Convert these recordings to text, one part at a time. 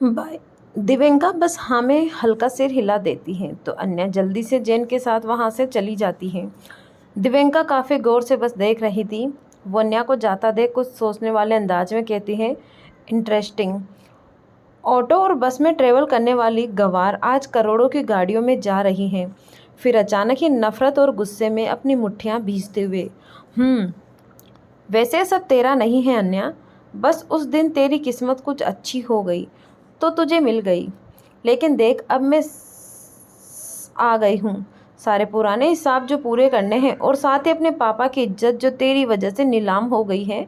Bye. Divyanka बस हाँ में हल्का सिर हिला देती है तो अन्या जल्दी से जैन के साथ वहाँ से चली जाती है। दिव्यंका काफ़ी गौर से बस देख रही थी। वो अन्या को जाता देख कुछ सोचने वाले अंदाज में कहती है, इंटरेस्टिंग। ऑटो और बस में ट्रेवल करने वाली गंवार आज करोड़ों की गाड़ियों में जा रही हैं। फिर अचानक ही नफरत और गुस्से में अपनी मुट्ठियाँ भींचते हुए, वैसे सब तेरा नहीं है अन्या, बस उस दिन तेरी किस्मत कुछ अच्छी हो गई तो तुझे मिल गई। लेकिन देख अब मैं आ गई हूँ, सारे पुराने हिसाब जो पूरे करने हैं और साथ ही अपने पापा की इज्जत जो तेरी वजह से नीलाम हो गई है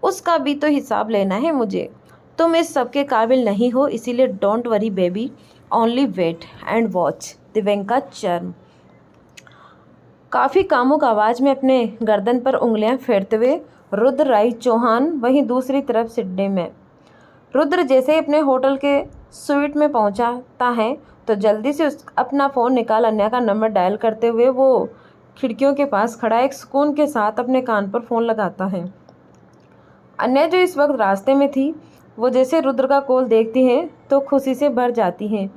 उसका भी तो हिसाब लेना है मुझे। तुम इस सब के काबिल नहीं हो, इसीलिए don't worry baby, only wait and watch. Divyanka चर्म। काफ़ी कामुक आवाज़ में अपने गर्दन पर उंगलियां फेरते हुए रुद्र राय चौहान वहीं दूसरी तरफ सिडनी में। रुद्र जैसे ही अपने होटल के स्वीट में पहुंचाता है तो जल्दी से अपना फ़ोन निकाल अन्या का नंबर डायल करते हुए वो खिड़कियों के पास खड़ा एक सुकून के साथ अपने कान पर फ़ोन लगाता है। अन्या जो इस वक्त रास्ते में थी वो जैसे रुद्र का कॉल देखती है तो खुशी से भर जाती हैं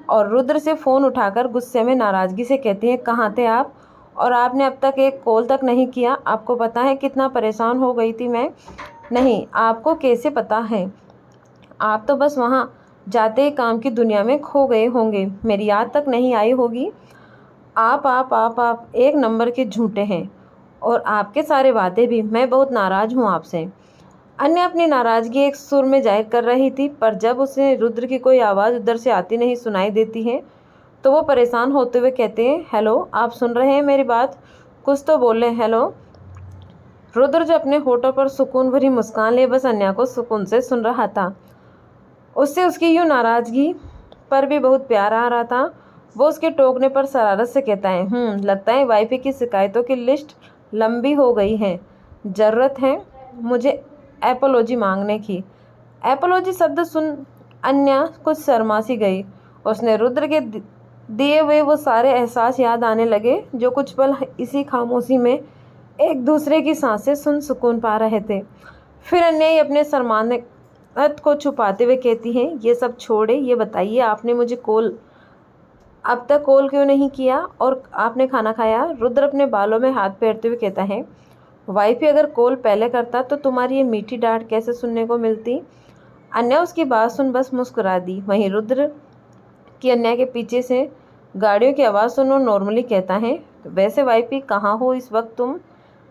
और रुद्र से फ़ोन उठाकर गुस्से में नाराज़गी से कहती हैं, कहाँ थे आप? और आपने अब तक एक कॉल तक नहीं किया। आपको पता है कितना परेशान हो गई थी मैं। नहीं, आपको कैसे पता है? आप तो बस वहाँ जाते ही काम की दुनिया में खो गए होंगे, मेरी याद तक नहीं आई होगी। आप एक नंबर के झूठे हैं और आपके सारे वादे भी। मैं बहुत नाराज़ हूँ आपसे। अन्य अपनी नाराज़गी एक सुर में जाहिर कर रही थी, पर जब उसे रुद्र की कोई आवाज़ उधर से आती नहीं सुनाई देती है तो वो परेशान होते हुए कहते हैं, हेलो, आप सुन रहे हैं मेरी बात? कुछ तो बोले। हेलो। रुद्र जो अपने होठों पर सुकून भरी मुस्कान लिए बस अन्या को सुकून से सुन रहा था। उससे उसकी यूँ नाराज़गी पर भी बहुत प्यार आ रहा था। वो उसके टोकने पर शरारत से कहता है, लगता है वाईफाई की शिकायतों की लिस्ट लंबी हो गई है। ज़रूरत है मुझे एपोलॉजी मांगने की। एपोलॉजी शब्द सुन अन्या कुछ शर्मा सी गई। उसने रुद्र के दिए हुए वो सारे एहसास याद आने लगे जो कुछ पल इसी खामोशी में एक दूसरे की सांसें सुन सुकून पा रहे थे। फिर अन्या ही अपने शर्मानत को छुपाते हुए कहती हैं, ये सब छोड़े, ये बताइए आपने मुझे अब तक कॉल क्यों नहीं किया और आपने खाना खाया? रुद्र अपने बालों में हाथ फेरते हुए कहता है, वाइफ अगर कॉल पहले करता तो तुम्हारी ये मीठी डांट कैसे सुनने को मिलती? अन्या उसकी बात सुन बस मुस्कुरा दी। वहीं रुद्र की अन्या के पीछे से गाड़ियों की आवाज़ सुनो नॉर्मली कहता है, वैसे वाइफ कहाँ हो इस वक्त? तुम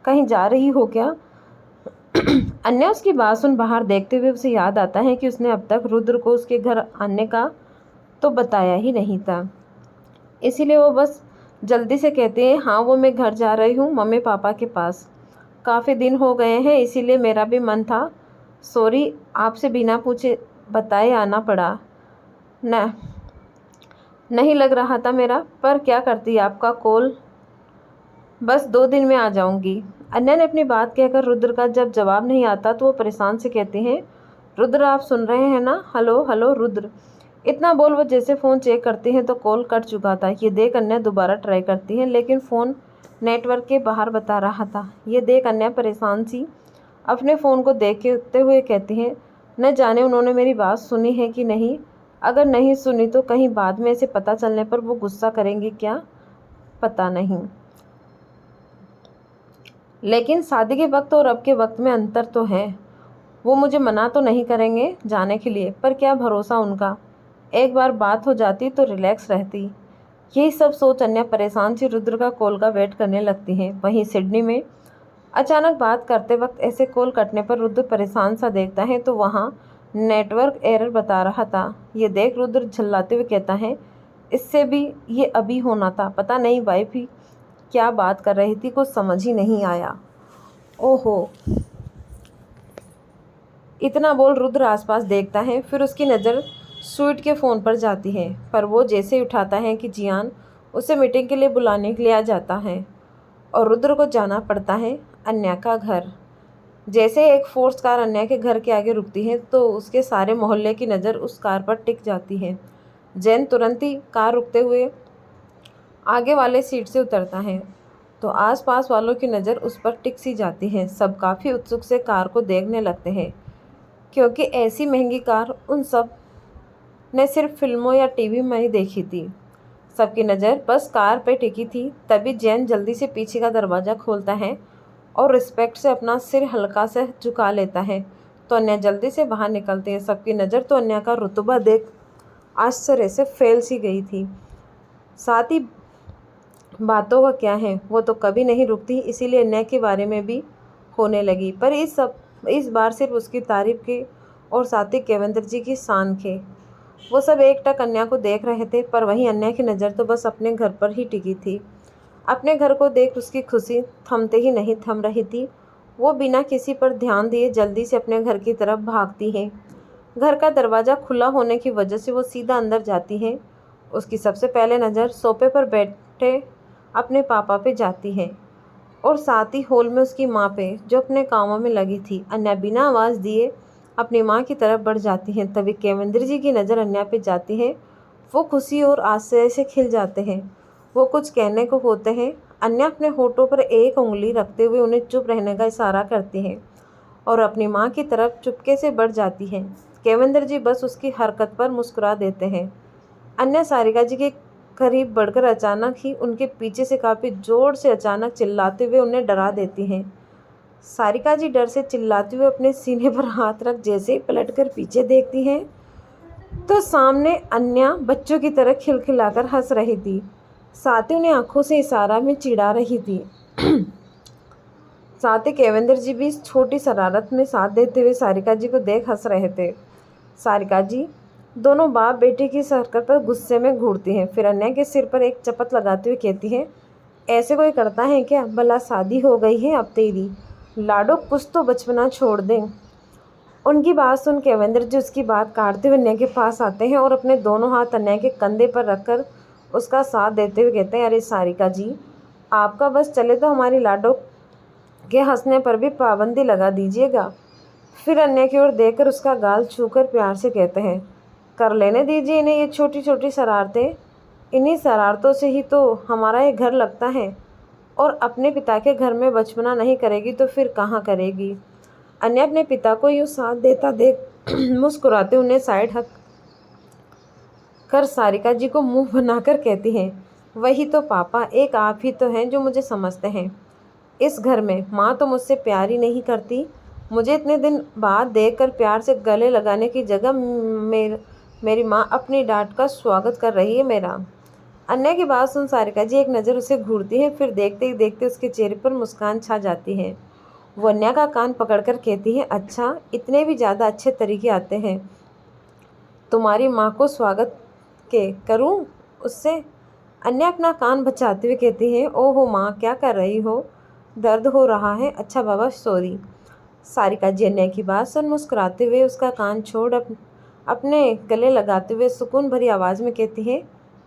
कहीं जा रही हो क्या? अन्या उसकी बात सुन बाहर देखते हुए उसे याद आता है कि उसने अब तक रुद्र को उसके घर आने का तो बताया ही नहीं था। इसीलिए वो बस जल्दी से कहते हैं, हाँ वो मैं घर जा रही हूँ मम्मी पापा के पास। काफ़ी दिन हो गए हैं इसीलिए मेरा भी मन था। सॉरी, आपसे बिना पूछे बताए आना पड़ा। न नहीं लग रहा था मेरा, पर क्या करती आपका कॉल। बस 2 दिन में आ जाऊंगी। अन्या ने अपनी बात कहकर रुद्र का जब जवाब नहीं आता तो वो परेशान से कहते हैं, रुद्र आप सुन रहे हैं ना? Hello hello Rudra. इतना बोल वो जैसे फ़ोन चेक करती हैं तो कॉल कट चुका था। ये देख अन्या दोबारा ट्राई करती हैं लेकिन फ़ोन नेटवर्क के बाहर बता रहा था। ये देख अन्या परेशान सी अपने फ़ोन को देखते हुए कहती हैं, न जाने उन्होंने मेरी बात सुनी है कि नहीं। अगर नहीं सुनी तो कहीं बाद में इसे पता चलने पर वो गुस्सा करेंगी क्या, पता नहीं। लेकिन शादी के वक्त और अब के वक्त में अंतर तो है। वो मुझे मना तो नहीं करेंगे जाने के लिए, पर क्या भरोसा उनका। एक बार बात हो जाती तो रिलैक्स रहती। यही सब सोच अन्या परेशान सी रुद्र का कॉल का वेट करने लगती हैं। वहीं सिडनी में अचानक बात करते वक्त ऐसे कॉल कटने पर रुद्र परेशान सा देखता है तो वहाँ नेटवर्क एरर बता रहा था। ये देख रुद्र झल्लाते हुए कहता है, इससे भी ये अभी होना था। पता नहीं वाइफ ही क्या बात कर रही थी, कुछ समझ ही नहीं आया। ओहो। इतना बोल रुद्र आसपास देखता है, फिर उसकी नज़र स्वीट के फ़ोन पर जाती है, पर वो जैसे ही उठाता है कि जियान उसे मीटिंग के लिए बुलाने के लिए आ जाता है और रुद्र को जाना पड़ता है अन्या का घर। जैसे एक फोर्स कार अन्या के घर के आगे रुकती है तो उसके सारे मोहल्ले की नज़र उस कार पर टिक जाती है। जैन तुरंत ही कार रुकते हुए आगे वाले सीट से उतरता है तो आसपास वालों की नज़र उस पर टिक सी जाती है। सब काफ़ी उत्सुक से कार को देखने लगते हैं क्योंकि ऐसी महंगी कार उन सब ने सिर्फ फिल्मों या टीवी में ही देखी थी। सबकी नज़र बस कार पे टिकी थी। तभी जैन जल्दी से पीछे का दरवाज़ा खोलता है और रिस्पेक्ट से अपना सिर हल्का से झुका लेता है तो अन्या जल्दी से बाहर निकलती है। सबकी नज़र तो अन्या का रुतबा देख आश्चर्य से फैल सी गई थी। साथ ही बातों का क्या है, वो तो कभी नहीं रुकती, इसीलिए अन्या के बारे में भी होने लगी। पर इस बार सिर्फ उसकी तारीफ के और साथ ही केवंद्र जी की शान के। वो सब एकटक अन्या को देख रहे थे, पर वहीं अन्या की नज़र तो बस अपने घर पर ही टिकी थी। अपने घर को देख उसकी खुशी थमते ही नहीं थम रही थी। वो बिना किसी पर ध्यान दिए जल्दी से अपने घर की तरफ भागती है। घर का दरवाज़ा खुला होने की वजह से वो सीधा अंदर जाती है। उसकी सबसे पहले नज़र सोफे पर बैठे अपने पापा पे जाती है और साथ ही हॉल में उसकी माँ पे, जो अपने कामों में लगी थी। अन्या बिना आवाज़ दिए अपनी माँ की तरफ बढ़ जाती हैं। तभी केवंद्र जी की नज़र अन्या पे जाती है। वो खुशी और आश्चर्य से खिल जाते हैं। वो कुछ कहने को होते हैं। अन्या अपने होठों पर एक उंगली रखते हुए उन्हें चुप रहने का इशारा करती है और अपनी माँ की तरफ चुपके से बढ़ जाती है। केवंद्र जी बस उसकी हरकत पर मुस्कुरा देते हैं। अन्या सारिका जी के करीब बढ़कर अचानक ही उनके पीछे से काफ़ी ज़ोर से अचानक चिल्लाते हुए उन्हें डरा देती हैं। सारिका जी डर से चिल्लाते हुए अपने सीने पर हाथ रख जैसे ही पलटकर पीछे देखती हैं तो सामने अन्या बच्चों की तरह खिलखिलाकर हंस रही थी। साथ ही उन्हें आंखों से इशारा में चिढ़ा रही थी। साथ ही केवंद्र जी भी इस छोटी शरारत में साथ देते हुए सारिका जी को देख हंस रहे थे। सारिका जी दोनों बाप बेटे की इस हरकत पर गुस्से में घूरती हैं। फिर अन्या के सिर पर एक चपत लगाते हुए कहती हैं, ऐसे कोई करता है क्या? भला शादी हो गई है अब तेरी, लाडो कुछ तो बचपना छोड़ दें। उनकी बात सुन केवंद्र जी उसकी बात काटते हुए अन्या के पास आते हैं और अपने दोनों हाथ अन्या के कंधे पर रखकर उसका साथ देते हुए कहते हैं, अरे सारिका जी, आपका बस चले तो हमारी लाडो के हंसने पर भी पाबंदी लगा दीजिएगा। फिर अन्या की ओर देखकर उसका गाल छूकर प्यार से कहते हैं, कर लेने दीजिए इन्हें ये छोटी छोटी शरारतें। इन्हीं शरारतों से ही तो हमारा ये घर लगता है, और अपने पिता के घर में बचपना नहीं करेगी तो फिर कहाँ करेगी। अन्या अपने पिता को यूँ साथ देता देख मुस्कुराते उन्हें साइड हक कर सारिका जी को मुंह बनाकर कहती हैं, वही तो पापा, एक आप ही तो हैं जो मुझे समझते हैं। इस घर में माँ तो मुझसे प्यार ही नहीं करती। मुझे इतने दिन बाद देखकर प्यार से गले लगाने की जगह मेरी माँ अपनी डांट का स्वागत कर रही है मेरा। अन्या की बात सुन सारिका जी एक नज़र उसे घूरती है। फिर देखते ही देखते उसके चेहरे पर मुस्कान छा जाती है। वो अन्या का कान पकड़कर कहती है, अच्छा, इतने भी ज़्यादा अच्छे तरीके आते हैं तुम्हारी माँ को स्वागत के करूँ उससे? अन्या अपना कान बचाते हुए कहती है, ओहो माँ, क्या कर रही हो? दर्द हो रहा है? अच्छा बाबा, सॉरी। सारिका जी अन्या की बात सुन मुस्कुराते हुए उसका कान छोड़ अपने गले लगाते हुए सुकून भरी आवाज़ में कहती है,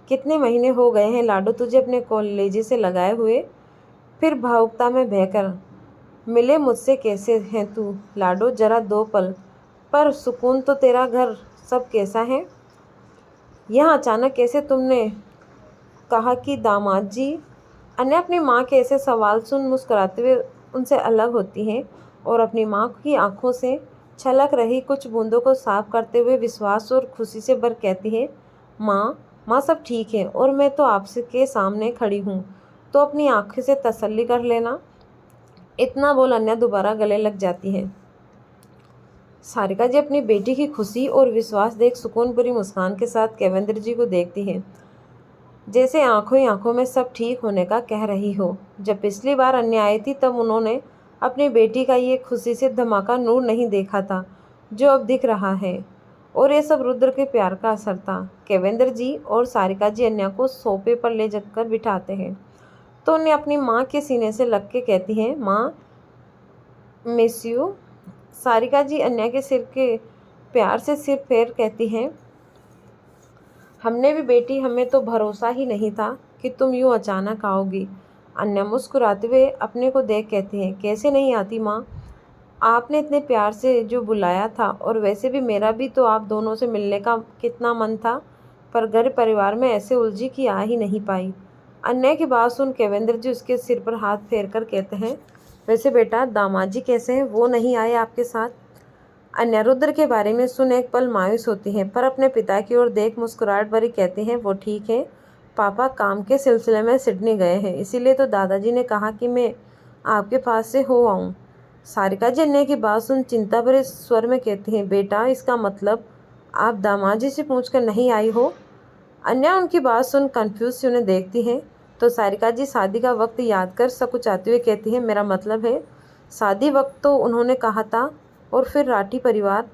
कितने महीने हो गए हैं लाडो तुझे अपने कॉलेजे से लगाए हुए? फिर भावुकता में बहकर, मिले मुझसे कैसे हैं तू लाडो, जरा दो पल पर सुकून तो तेरा घर सब कैसा है? यहाँ अचानक कैसे तुमने कहा कि दामाद जी? अन्या अपनी माँ के ऐसे सवाल सुन मुस्कुराते हुए उनसे अलग होती हैं और अपनी माँ की आंखों से छलक रही कुछ बूंदों को साफ करते हुए विश्वास और खुशी से भर कहती है, माँ सब ठीक है और मैं तो आपसे के सामने खड़ी हूँ, तो अपनी आँखों से तसल्ली कर लेना। इतना बोल अन्या दोबारा गले लग जाती है। सारिका जी अपनी बेटी की खुशी और विश्वास देख सुकून भरी मुस्कान के साथ केवंद्र जी को देखती है, जैसे आंखों ही आंखों में सब ठीक होने का कह रही हो। जब पिछली बार अन्या आई थी तब उन्होंने अपनी बेटी का ये खुशी से धमाका नूर नहीं देखा था जो अब दिख रहा है, और ये सब रुद्र के प्यार का असर था। केवंद्र जी और सारिका जी अन्या को सोफे पर ले जाकर बिठाते हैं तो उन्हें अपनी माँ के सीने से लग के कहती हैं, माँ मिस यू। सारिका जी अन्या के सिर के प्यार से सिर फेर कहती हैं, हमने भी बेटी, हमें तो भरोसा ही नहीं था कि तुम यूँ अचानक आओगी। अन्या मुस्कुराते हुए अपने को देख कहती हैं, कैसे नहीं आती माँ, आपने इतने प्यार से जो बुलाया था, और वैसे भी मेरा भी तो आप दोनों से मिलने का कितना मन था, पर घर परिवार में ऐसे उलझी कि आ ही नहीं पाई। अन्या की बात सुन केवंद्र जी उसके सिर पर हाथ फेर कर कहते हैं, वैसे बेटा दामाद जी कैसे हैं? वो नहीं आए आपके साथ? अन्या रुद्र के बारे में सुन एक पल मायूस होती है, पर अपने पिता की ओर देख मुस्कुराहट भरी कहती हैं, वो ठीक है, पापा काम के सिलसिले में सिडनी गए हैं, इसीलिए तो दादाजी ने कहा कि मैं आपके पास से हो आऊँ। सारिका जी अन्या की बात सुन चिंता भरे स्वर में कहती हैं, बेटा इसका मतलब आप दामाद जी से पूछ कर नहीं आई हो? अन्या उनकी बात सुन कन्फ्यूज सी उन्हें देखती है, तो सारिका जी शादी का वक्त याद कर सकुचाते हुए कहती हैं, मेरा मतलब है शादी वक्त तो उन्होंने कहा था, और फिर राठी परिवार।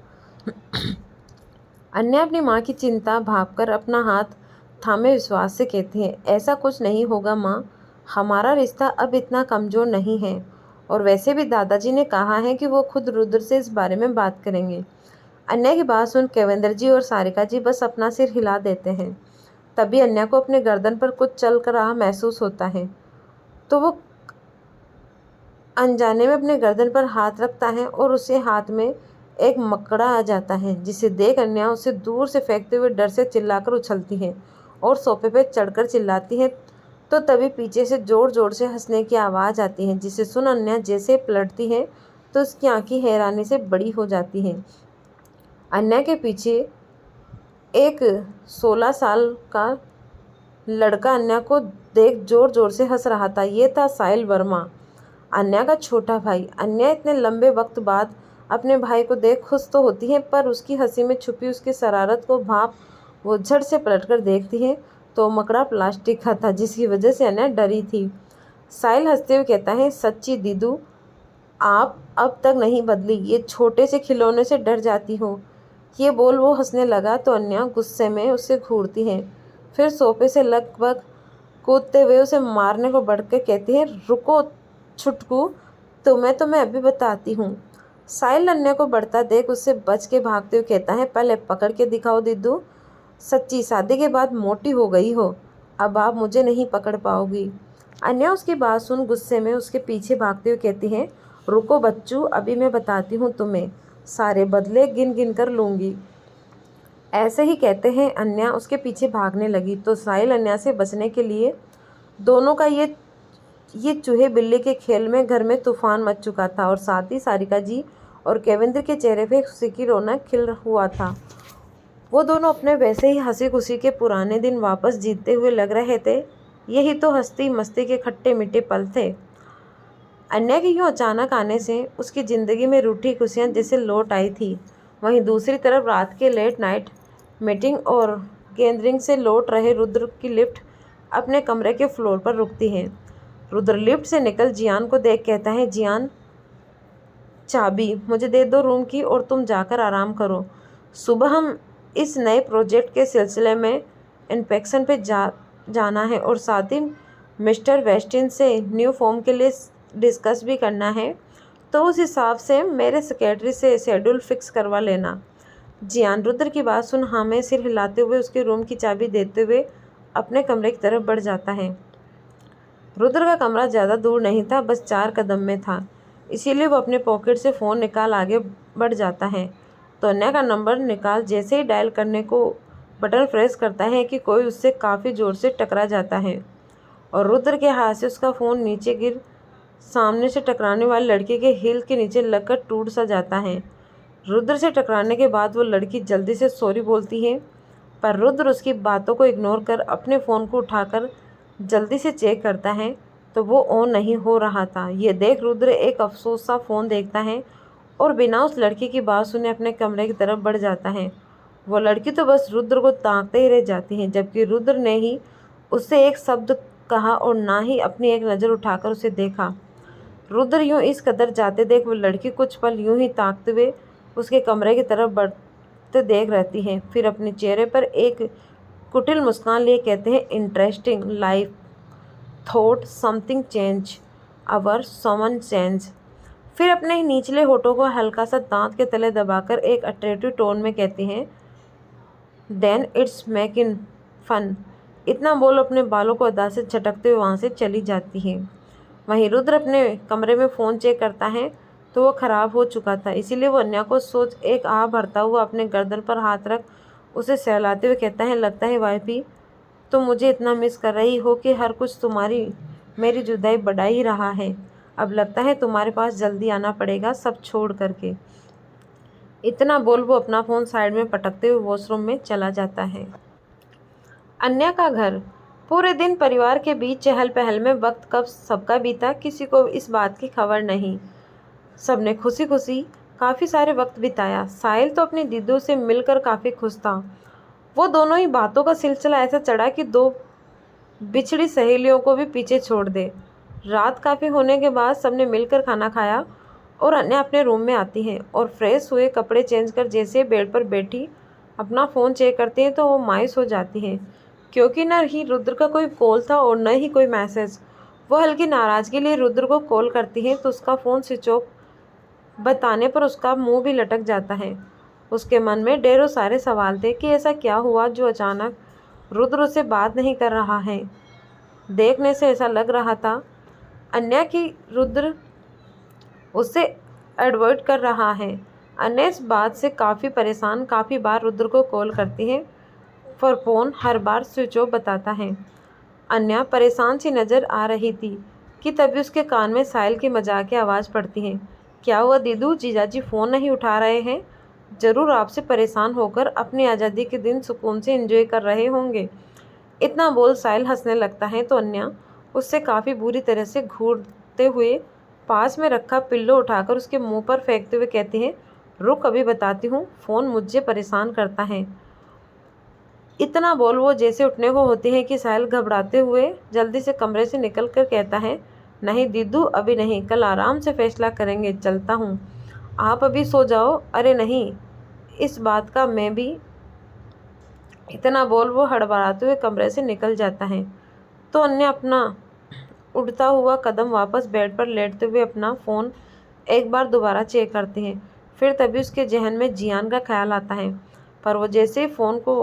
अन्या अपनी माँ की चिंता भांपकर अपना हाथ थामे विश्वास से कहती है, ऐसा कुछ नहीं होगा माँ, हमारा रिश्ता अब इतना कमज़ोर नहीं है, और वैसे भी दादाजी ने कहा है कि वो खुद रुद्र से इस बारे में बात करेंगे। अन्या की बात सुन केवेंद्र जी और सारिका जी बस अपना सिर हिला देते हैं। तभी अन्या को अपने गर्दन पर कुछ चल कर रहा महसूस होता है, तो वो अनजाने में अपने गर्दन पर हाथ रखता है और उसे हाथ में एक मकड़ा आ जाता है, जिसे देख अन्या उसे दूर से फेंकते हुए डर से चिल्लाकर उछलती है और सोफे पर चढ़कर चिल्लाती है। तो तभी पीछे से जोर जोर से हंसने की आवाज़ आती है, जिसे सुन अन्या जैसे पलटती है तो उसकी आंखें हैरानी से बड़ी हो जाती हैं। अन्या के पीछे एक 16 साल का लड़का अन्या को देख जोर जोर से हंस रहा था। ये था साहिल वर्मा, अन्या का छोटा भाई। अन्या इतने लंबे वक्त बाद अपने भाई को देख खुश तो होती है, पर उसकी हंसी में छुपी उसकी शरारत को भाप वो झट से पलटकर देखती है तो मकड़ा प्लास्टिक का था, जिसकी वजह से अन्या डरी थी। साहिल हंसते हुए कहता है, सच्ची दीदू आप अब तक नहीं बदली, ये छोटे से खिलौने से डर जाती हो। ये बोल वो हंसने लगा तो अन्या गुस्से में उसे घूरती है, फिर सोफे से लगभग कूदते हुए उसे मारने को बढ़ के कहती है, रुको छुटकू, तुम्हें अभी बताती हूँ। साहिल अन्या को बढ़ता देख उससे बच के भागते हुए कहता है, पहले पकड़ के दिखाओ दीदू, सच्ची शादी के बाद मोटी हो गई हो, अब आप मुझे नहीं पकड़ पाओगी। अन्या उसकी बात सुन गुस्से में उसके पीछे भागते हुए कहती है, रुको बच्चू, अभी मैं बताती हूँ तुम्हें, सारे बदले गिन गिन कर लूँगी। ऐसे ही कहते हैं अन्या उसके पीछे भागने लगी, तो साहिल अन्या से बचने के लिए दोनों का ये चूहे बिल्ली के खेल में घर में तूफान मच चुका था, और साथ ही सारिका जी और केवेंद्र के चेहरे पे खुशी की रौनक खिल हुआ था। वो दोनों अपने वैसे ही हंसी खुशी के पुराने दिन वापस जीतते हुए लग रहे थे। यही तो हंसती मस्ती के खट्टे मीठे पल थे। अन्या के यूँ अचानक आने से उसकी ज़िंदगी में रूठी खुशियाँ जैसे लौट आई थी। वहीं दूसरी तरफ रात के लेट नाइट मीटिंग और गैदरिंग से लौट रहे रुद्र की लिफ्ट अपने कमरे के फ्लोर पर रुकती है। रुद्र लिफ्ट से निकल जियान को देख कहता है, जियान चाबी मुझे दे दो रूम की, और तुम जाकर आराम करो। सुबह हम इस नए प्रोजेक्ट के सिलसिले में इंस्पेक्शन पे जाना है, और साथ ही मिस्टर वेस्टिन से न्यू फॉर्म के लिए डिस्कस भी करना है, तो उस हिसाब से मेरे सेक्रेटरी से शेड्यूल फिक्स करवा लेना। जियान रुद्र की बात सुन हाँ में सिर हिलाते हुए उसके रूम की चाबी देते हुए अपने कमरे की तरफ बढ़ जाता है। रुद्र का कमरा ज़्यादा दूर नहीं था, बस 4 कदम में था, इसीलिए वो अपने पॉकेट से फ़ोन निकाल आगे बढ़ जाता है। तो अन्या का नंबर निकाल जैसे ही डायल करने को बटन प्रेस करता है कि कोई उससे काफ़ी ज़ोर से टकरा जाता है, और रुद्र के हाथ से उसका फ़ोन नीचे गिर सामने से टकराने वाली लड़की के हिल के नीचे लगकर टूट सा जाता है। रुद्र से टकराने के बाद वो लड़की जल्दी से सॉरी बोलती है, पर रुद्र उसकी बातों को इग्नोर कर अपने फ़ोन को उठाकर जल्दी से चेक करता है तो वो ऑन नहीं हो रहा था। ये देख रुद्र एक अफसोस सा फ़ोन देखता है और बिना उस लड़की की बात सुने अपने कमरे की तरफ बढ़ जाता है। वो लड़की तो बस रुद्र को ताकते ही रह जाती है, जबकि रुद्र ने ही उससे एक शब्द कहा और ना ही अपनी एक नज़र उठाकर उसे देखा। रुद्र यूँ इस कदर जाते देख वो लड़की कुछ पल यूँ ही ताकते हुए उसके कमरे की तरफ बढ़ते देख रहती है, फिर अपने चेहरे पर एक कुटिल मुस्कान लिए कहते हैं, interesting life thought something change our someone change. फिर अपने निचले होठों को हल्का सा दांत के तले दबाकर एक अट्रैक्टिव टोन में कहती हैं, then it's make in fun. इतना बोल अपने बालों को अदा से झटकते हुए वहाँ से चली जाती है। वहीं रुद्र अपने कमरे में फ़ोन चेक करता है तो वो ख़राब हो चुका था, इसीलिए वो अन्या को सोच एक आह भरता हुआ अपने गर्दन पर हाथ रख उसे सहलाते हुए कहता है, लगता है वाइफी तुम मुझे इतना मिस कर रही हो कि हर कुछ तुम्हारी मेरी जुदाई बढ़ा ही रहा है। अब लगता है तुम्हारे पास जल्दी आना पड़ेगा सब छोड़ करके। इतना बोल वो अपना फ़ोन साइड में पटकते हुए वॉशरूम में चला जाता है। अन्या का घर। पूरे दिन परिवार के बीच चहल पहल में वक्त कब सबका बीता किसी को इस बात की खबर नहीं। सबने खुशी खुशी काफ़ी सारे वक्त बिताया। साहिल तो अपनी दीदू से मिलकर काफ़ी खुश था। वो दोनों ही बातों का सिलसिला ऐसा चढ़ा कि दो बिछड़ी सहेलियों को भी पीछे छोड़ दे। रात काफ़ी होने के बाद सबने मिलकर खाना खाया और अन्या अपने रूम में आती है और फ्रेश हुए कपड़े चेंज कर जैसे बेड पर बैठी अपना फ़ोन चेक करती है तो वो मायूस हो जाती है, क्योंकि न ही रुद्र का कोई कॉल था और न ही कोई मैसेज। वो हल्की नाराज़गी के लिए रुद्र को कॉल करती है तो उसका फ़ोन स्विच ऑफ बताने पर उसका मुंह भी लटक जाता है। उसके मन में ढेरों सारे सवाल थे कि ऐसा क्या हुआ जो अचानक रुद्र उससे बात नहीं कर रहा है। देखने से ऐसा लग रहा था अन्या की रुद्र उससे एडवर्ट कर रहा है। अन्या इस बात से काफ़ी परेशान काफ़ी बार रुद्र को कॉल करती है पर फ़ोन हर बार स्विच ऑफ बताता है। अन्या परेशान सी नज़र आ रही थी कि तभी उसके कान में साहिल की मजाकिया आवाज़ पड़ती है। क्या हुआ दीदू, जीजाजी फ़ोन नहीं उठा रहे हैं? ज़रूर आपसे परेशान होकर अपनी आज़ादी के दिन सुकून से एंजॉय कर रहे होंगे। इतना बोल साहिल हंसने लगता है तो अन्या उससे काफ़ी बुरी तरह से घूरते हुए पास में रखा पिल्लो उठाकर उसके मुंह पर फेंकते हुए कहती है, रुक अभी बताती हूँ, फ़ोन मुझे परेशान करता है। इतना बोल वो जैसे उठने को होती है कि साहिल घबराते हुए जल्दी से कमरे से निकल कर कहता है, नहीं दीदू अभी नहीं, कल आराम से फैसला करेंगे, चलता हूँ, आप अभी सो जाओ। अरे नहीं, इस बात का मैं भी। इतना बोल वो हड़बड़ाते हुए कमरे से निकल जाता है तो अन्य अपना उड़ता हुआ कदम वापस बेड पर लेटते हुए अपना फ़ोन एक बार दोबारा चेक करती है। फिर तभी उसके जहन में जियान का ख्याल आता है, पर वो जैसे फ़ोन को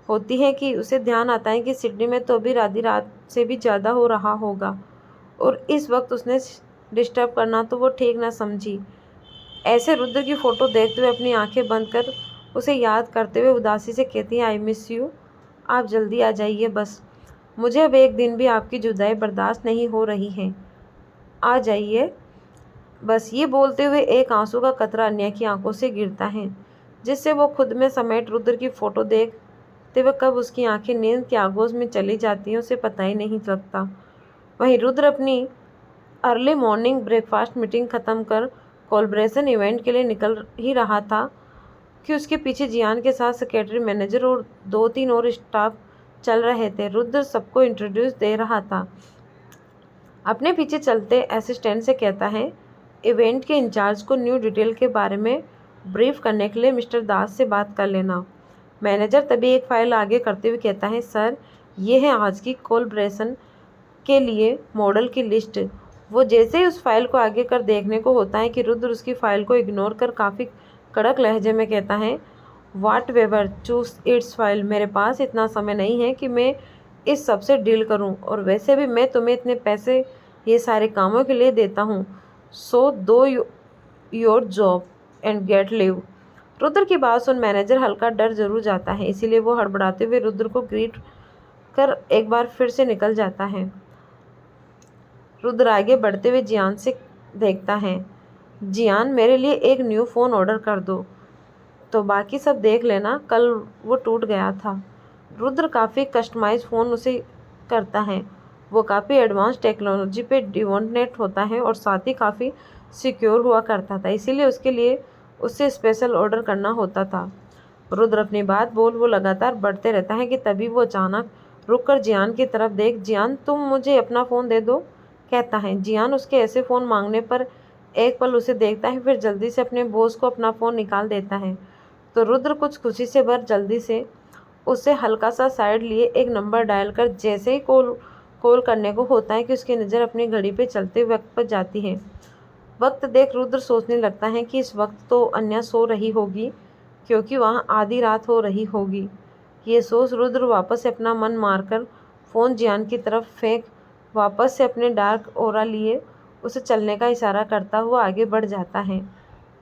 होती है कि उसे ध्यान आता है कि सिडनी में तो अभी आधी रात से भी ज़्यादा हो रहा होगा और इस वक्त उसने डिस्टर्ब करना तो वो ठीक ना समझी। ऐसे रुद्र की फ़ोटो देखते हुए अपनी आंखें बंद कर उसे याद करते हुए उदासी से कहती है, आई मिस यू, आप जल्दी आ जाइए बस, मुझे अब एक दिन भी आपकी जुदाई बर्दाश्त नहीं हो रही है, आ जाइए बस। ये बोलते हुए एक आंसू का कतरा अन्या की आंखों से गिरता है, जिससे वो खुद में समेट रुद्र की फ़ोटो देखते हुए कब उसकी आंखें नींद के आगोश में चली जाती हैं उसे पता ही नहीं लगता। वहीं रुद्र अपनी अर्ली मॉर्निंग ब्रेकफास्ट मीटिंग ख़त्म कर कोलब्रेशन इवेंट के लिए निकल ही रहा था कि उसके पीछे जियान के साथ सेक्रेटरी मैनेजर और 2-3 और स्टाफ चल रहे थे। रुद्र सबको इंट्रोड्यूस दे रहा था। अपने पीछे चलते असिस्टेंट से कहता है, इवेंट के इंचार्ज को न्यू डिटेल के बारे में ब्रीफ करने के लिए मिस्टर दास से बात कर लेना। मैनेजर तभी एक फ़ाइल आगे करते हुए कहता है, सर ये है आज की कोलब्रेशन के लिए मॉडल की लिस्ट। वो जैसे ही उस फाइल को आगे कर देखने को होता है कि रुद्र उसकी फ़ाइल को इग्नोर कर काफ़ी कड़क लहजे में कहता है, वाट वेवर चूज इट्स फाइल, मेरे पास इतना समय नहीं है कि मैं इस सब से डील करूं, और वैसे भी मैं तुम्हें इतने पैसे ये सारे कामों के लिए देता हूं, so do your job and get leave. Rudra की बात सुन मैनेजर हल्का डर जरूर जाता है, इसीलिए वो हड़बड़ाते हुए रुद्र को ग्रीट कर एक बार फिर से निकल जाता है। रुद्र आगे बढ़ते हुए जियान से देखता है, जियान मेरे लिए एक न्यू फ़ोन ऑर्डर कर दो, तो बाकी सब देख लेना, कल वो टूट गया था। रुद्र काफ़ी कस्टमाइज फ़ोन उसे करता है, वो काफ़ी एडवांस टेक्नोलॉजी पे डिवोनेट होता है और साथ ही काफ़ी सिक्योर हुआ करता था, इसीलिए उसके लिए उससे स्पेशल ऑर्डर करना होता था। रुद्र अपनी बात बोल वो लगातार बढ़ते रहता है कि तभी वो अचानक रुक कर जियान की तरफ देख, जियान तुम मुझे अपना फ़ोन दे दो, कहता है। जियान उसके ऐसे फ़ोन मांगने पर एक पल उसे देखता है, फिर जल्दी से अपने बॉस को अपना फ़ोन निकाल देता है। तो रुद्र कुछ खुशी से भर जल्दी से उससे हल्का सा साइड लिए एक नंबर डायल कर जैसे ही कॉल करने को होता है कि उसकी नज़र अपनी घड़ी पे चलते वक्त पर जाती है। वक्त देख रुद्र सोचने लगता है कि इस वक्त तो अन्या सो रही होगी, क्योंकि वहाँ आधी रात हो रही होगी। ये सोच रुद्र वापस से अपना मन मारकर फ़ोन जियान की तरफ फेंक वापस से अपने डार्क ओरा लिए उसे चलने का इशारा करता हुआ आगे बढ़ जाता है।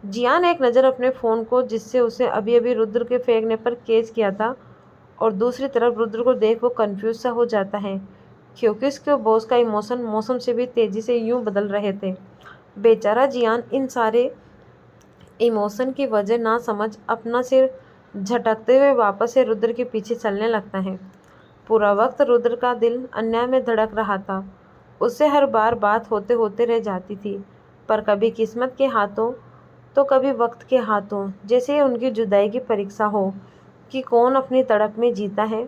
जियान एक नज़र अपने फ़ोन को जिससे उसे अभी अभी रुद्र के फेंकने पर कैच किया था और दूसरी तरफ रुद्र को देख वो कंफ्यूज सा हो जाता है, क्योंकि उसके बॉस का इमोशन मौसम से भी तेज़ी से यूं बदल रहे थे। बेचारा जियान इन सारे इमोशन की वजह ना समझ अपना सिर झटकते हुए वापस से रुद्र के पीछे चलने लगता है। पूरा वक्त रुद्र का दिल अन्याय में धड़क रहा था। उससे हर बार बात होते होते रह जाती थी, पर कभी किस्मत के हाथों तो कभी वक्त के हाथों, जैसे ये उनकी जुदाई की परीक्षा हो कि कौन अपनी तड़प में जीता है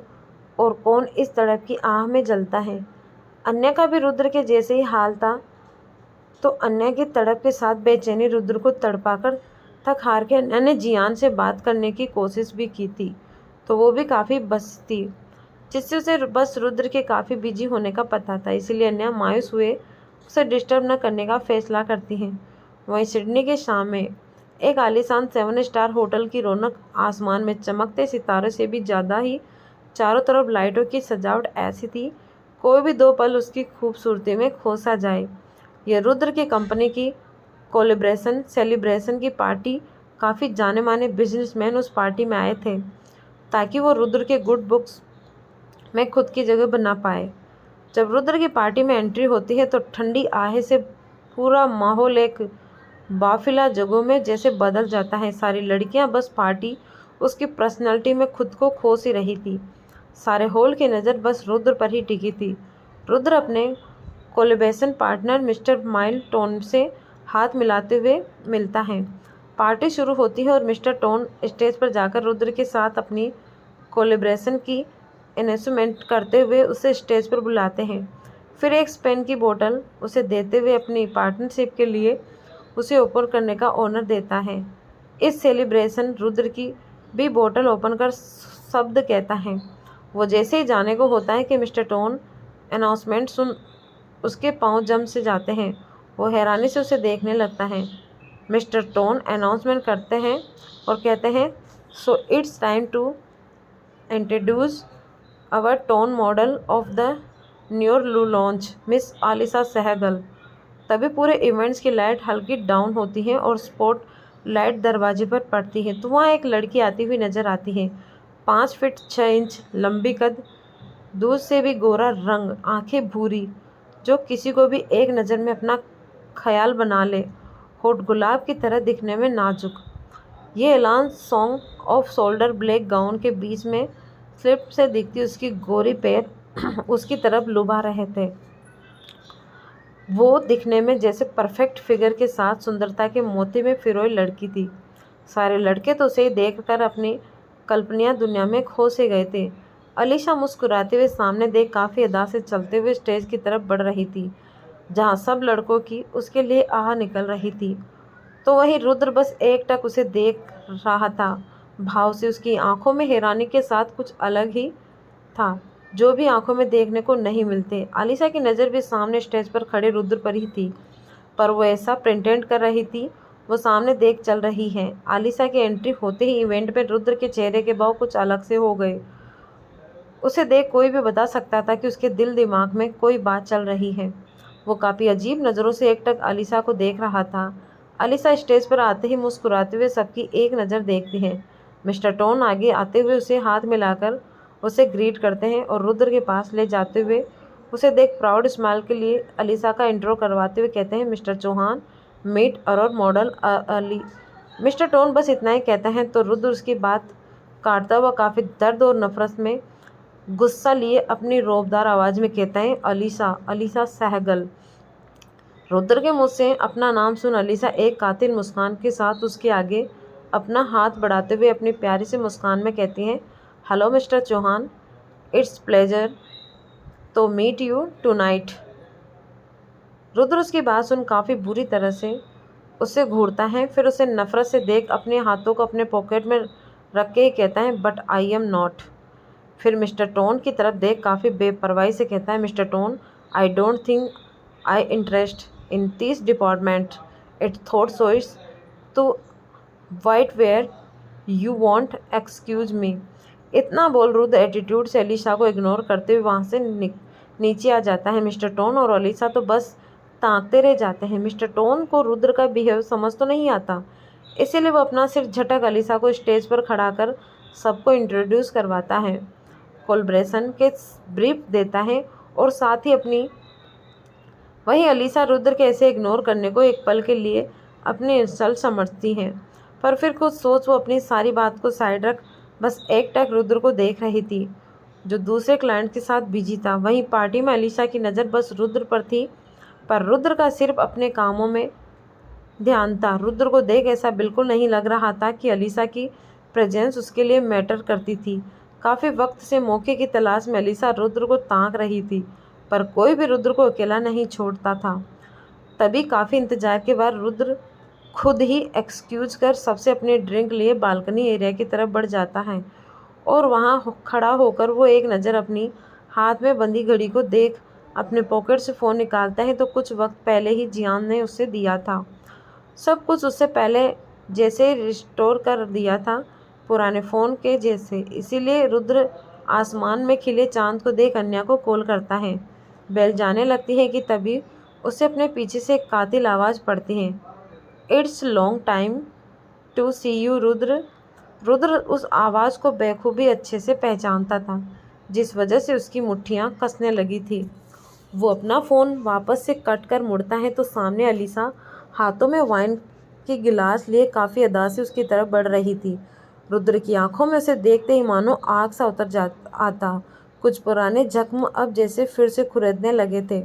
और कौन इस तड़प की आह में जलता है। अन्य का भी रुद्र के जैसे ही हाल था, तो अन्य की तड़प के साथ बेचैनी रुद्र को तड़पाकर थक हार के अन्य ने जियान से बात करने की कोशिश भी की थी, तो वो भी काफ़ी बस थी, जिससे उसे बस रुद्र के काफ़ी बिजी होने का पता था। इसलिए अन्य मायूस हुए उसे डिस्टर्ब न करने का फैसला करती हैं। वहीं सिडनी के शाम में एक आलीशान 7 स्टार होटल की रौनक आसमान में चमकते सितारों से भी ज़्यादा ही चारों तरफ लाइटों की सजावट ऐसी थी, कोई भी 2 पल उसकी खूबसूरती में खो सा जाए। यह रुद्र की कंपनी की कोलैबोरेशन सेलिब्रेशन की पार्टी। काफ़ी जाने माने बिजनेसमैन उस पार्टी में आए थे, ताकि वो रुद्र के गुड बुक्स में खुद की जगह बना पाए। जब रुद्र की पार्टी में एंट्री होती है तो ठंडी आहें से पूरा माहौल एक बाफिला जगहों में जैसे बदल जाता है। सारी लड़कियां बस पार्टी उसकी पर्सनालिटी में खुद को खो सी रही थी। सारे हॉल की नज़र बस रुद्र पर ही टिकी थी। रुद्र अपने collaboration partner mister mile tone से हाथ मिलाते हुए मिलता है। पार्टी शुरू होती है और मिस्टर टोन स्टेज पर जाकर रुद्र के साथ अपनी कोलैबोरेशन की अनाउंसमेंट करते हुए उसे स्टेज पर बुलाते हैं। फिर एक स्पेन की बोतल उसे देते हुए अपनी पार्टनरशिप के लिए उसे ओपन करने का ऑनर देता है। इस सेलिब्रेशन रुद्र की भी बोतल ओपन कर शब्द कहता है। वो जैसे ही जाने को होता है कि मिस्टर टोन अनाउंसमेंट सुन उसके पांव जम से जाते हैं। वो हैरानी से उसे देखने लगता है। मिस्टर टोन अनाउंसमेंट करते हैं और कहते हैं, so it's time to introduce our tone model of the new launch, miss Alisha Sehgal. तभी पूरे इवेंट्स की लाइट हल्की डाउन होती है और स्पॉट लाइट दरवाजे पर पड़ती है, तो वहाँ एक लड़की आती हुई नजर आती है। 5 फीट 6 इंच लंबी कद, दूध से भी गोरा रंग, आंखें भूरी, जो किसी को भी एक नज़र में अपना ख्याल बना ले, होठ गुलाब की तरह दिखने में नाजुक। ये ऐलान song off shoulder black gown के बीच में स्लिप से दिखती उसकी गोरी पैर उसकी तरफ लुभा रहे थे। वो दिखने में जैसे परफेक्ट फिगर के साथ सुंदरता के मोती में पिरोई लड़की थी। सारे लड़के तो उसे देखकर अपनी कल्पनियां दुनिया में खो से गए थे। अलीशा मुस्कुराते हुए सामने देख काफ़ी अदा से चलते हुए स्टेज की तरफ बढ़ रही थी, जहाँ सब लड़कों की उसके लिए आह निकल रही थी। तो वहीं रुद्र बस एकटक उसे देख रहा था, भाव से। उसकी आंखों में हैरानी के साथ कुछ अलग ही था, जो भी आंखों में देखने को नहीं मिलते। आलिशा की नज़र भी सामने स्टेज पर खड़े रुद्र पर ही थी, पर वो ऐसा प्रिटेंड कर रही थी वो सामने देख चल रही है। आलिशा की एंट्री होते ही इवेंट में रुद्र के चेहरे के भाव कुछ अलग से हो गए। उसे देख कोई भी बता सकता था कि उसके दिल दिमाग में कोई बात चल रही है। वो काफ़ी अजीब नज़रों से एकटक आलिशा को देख रहा था। आलिशा स्टेज पर आते ही मुस्कुराते हुए सबकी एक नज़र देखती है। मिस्टर टोन आगे आते हुए उसे हाथ मिलाकर उसे ग्रीट करते हैं और रुद्र के पास ले जाते हुए उसे देख प्राउड स्माइल के लिए अलीशा का इंट्रो करवाते हुए कहते हैं, mister Chauhan, meet our model Ali. Mister Tone बस इतना ही कहता है तो रुद्र उसकी बात काटता हुआ काफ़ी दर्द और नफरत में गुस्सा लिए अपनी रौबदार आवाज़ में कहता है, अलीशा, अलीशा सहगल। रुद्र के मुँह से अपना नाम सुन अलीशा एक कातिल मुस्कान के साथ उसके आगे अपना हाथ बढ़ाते हुए अपनी प्यारी सी मुस्कान में कहती हैं, hello mister Chauhan, it's pleasure to meet you tonight. Rudra उसकी बात सुन काफ़ी बुरी तरह से उससे घूरता है, फिर उसे नफरत से देख अपने हाथों को अपने पॉकेट में रख के ही कहता है, बट आई एम नॉट। फिर मिस्टर टोन की तरफ देख काफ़ी बेपरवाही से कहता है, mister Tone, I don't think I interest in this department, it thought so it's to wait where you want excuse me. इतना बोल रुद्र एटीट्यूड से अलीशा को इग्नोर करते हुए वहाँ से नीचे आ जाता है। मिस्टर टोन और अलीशा तो बस ताकते रह जाते हैं। मिस्टर टोन को रुद्र का बिहेव समझ तो नहीं आता, इसीलिए वो अपना सिर झटक अलीशा को स्टेज पर खड़ा कर सबको इंट्रोड्यूस करवाता है, कोलैबोरेशन के ब्रीफ देता है और साथ ही अपनी वहीं अलीशा रुद्र के ऐसे इग्नोर करने को एक पल के लिए अपनी इंसल्ट समझती हैं। पर फिर कुछ सोच वो अपनी सारी बात को साइड रख बस एकटक रुद्र को देख रही थी, जो दूसरे क्लाइंट के साथ बिजी था। वहीं पार्टी में अलीशा की नज़र बस रुद्र पर थी, पर रुद्र का सिर्फ अपने कामों में ध्यान था। रुद्र को देख ऐसा बिल्कुल नहीं लग रहा था कि अलीशा की प्रेजेंस उसके लिए मैटर करती थी। काफ़ी वक्त से मौके की तलाश में अलीशा रुद्र को ताक रही थी, पर कोई भी रुद्र को अकेला नहीं छोड़ता था। तभी काफ़ी इंतजार के बाद रुद्र खुद ही एक्सक्यूज कर सबसे अपनी ड्रिंक लिए बालकनी एरिया की तरफ बढ़ जाता है और वहाँ खड़ा होकर वो एक नज़र अपनी हाथ में बंधी घड़ी को देख अपने पॉकेट से फ़ोन निकालता है तो कुछ वक्त पहले ही जियान ने उससे दिया था। सब कुछ उससे पहले जैसे रिस्टोर कर दिया था, पुराने फ़ोन के जैसे। इसीलिए रुद्र आसमान में खिले चांद को देख अन्या को कॉल करता है। बेल जाने लगती है कि तभी उसे अपने पीछे से एक कातिल आवाज़ पड़ती है, it's long time to see you Rudra. Rudra उस आवाज़ को बेखूबी अच्छे से पहचानता था, जिस वजह से उसकी मुट्ठियाँ कसने लगी थी। वो अपना फ़ोन वापस से कट कर मुड़ता है तो सामने अलीशा हाथों में वाइन की गिलास लिए काफ़ी अदा से उसकी तरफ बढ़ रही थी। रुद्र की आंखों में उसे देखते ही मानो आग सा उतर जा आता। कुछ पुराने जख्म अब जैसे फिर से खुरेदने लगे थे।